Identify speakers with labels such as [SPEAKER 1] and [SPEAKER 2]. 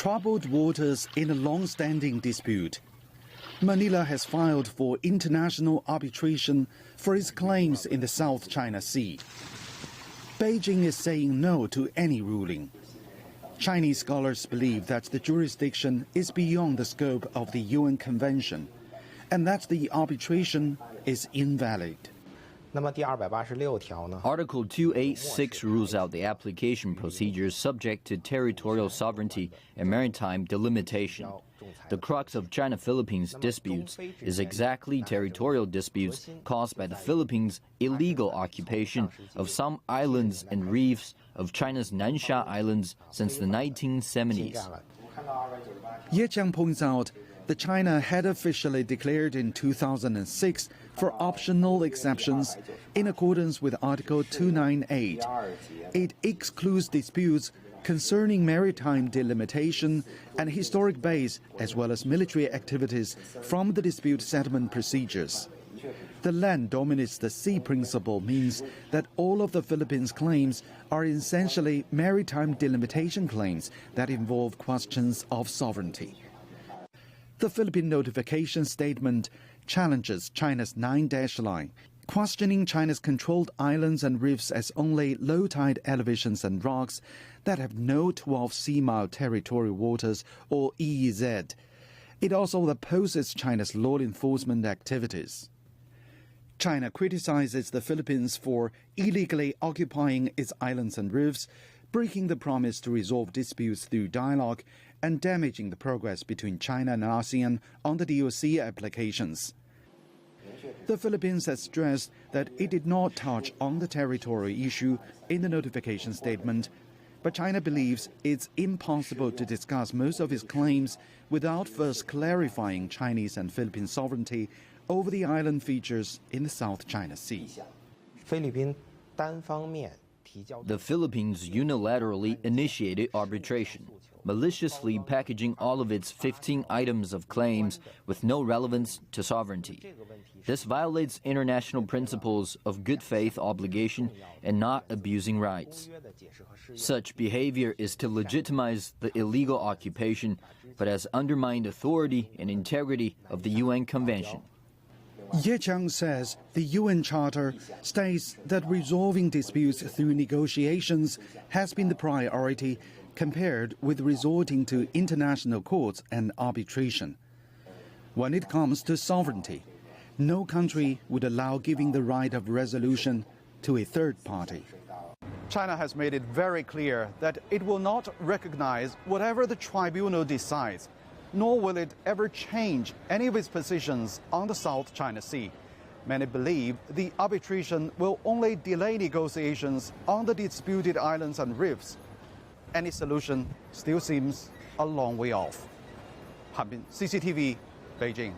[SPEAKER 1] troubled waters in a long-standing dispute. Manila has filed for international arbitration for its claims in the South China Sea. Beijing is saying no to any ruling. Chinese scholars believe that the jurisdiction is beyond the scope of the UN Convention and that the arbitration is invalid.
[SPEAKER 2] Article 286 rules out the application procedures subject to territorial sovereignty and maritime delimitation. The crux of China-Philippines disputes is exactly territorial disputes caused by the Philippines' illegal occupation of some islands and reefs of China's Nansha Islands since the 1970s.
[SPEAKER 1] Ye Jiang points out that China had officially declared in 2006 for optional exceptions in accordance with Article 298. It excludes disputes concerning maritime delimitation and historic base as well as military activities from the dispute settlement procedures. The land dominates the sea principle means that all of the Philippines' claims are essentially maritime delimitation claims that involve questions of sovereignty. The Philippine notification statement challenges China's 9-dash line, questioning China's controlled islands and reefs as only low-tide elevations and rocks that have no 12 sea-mile territorial waters or EEZ. It also opposes China's law enforcement activities. China criticizes the Philippines for illegally occupying its islands and reefs, breaking the promise to resolve disputes through dialogue, and damaging the progress between China and ASEAN on the DOC applications. The Philippines has stressed that it did not touch on the territorial issue in the notification statement, but China believes it's impossible to discuss most of its claims without first clarifying Chinese and Philippine sovereignty over the island features in the South China Sea.
[SPEAKER 2] The Philippines unilaterally initiated arbitration, maliciously packaging all of its 15 items of claims with no relevance to sovereignty. This violates international principles of good faith obligation and not abusing rights. Such behavior is to legitimize the illegal occupation, but has undermined authority and integrity of the UN Convention.
[SPEAKER 1] Ye Jiang says the UN Charter states that resolving disputes through negotiations has been the priority compared with resorting to international courts and arbitration. When it comes to sovereignty, no country would allow giving the right of resolution to a third party.
[SPEAKER 3] China has made it very clear that it will not recognize whatever the tribunal decides, nor will it ever change any of its positions on the South China Sea. Many believe the arbitration will only delay negotiations on the disputed islands and reefs. Any solution still seems a long way off. CCTV, Beijing.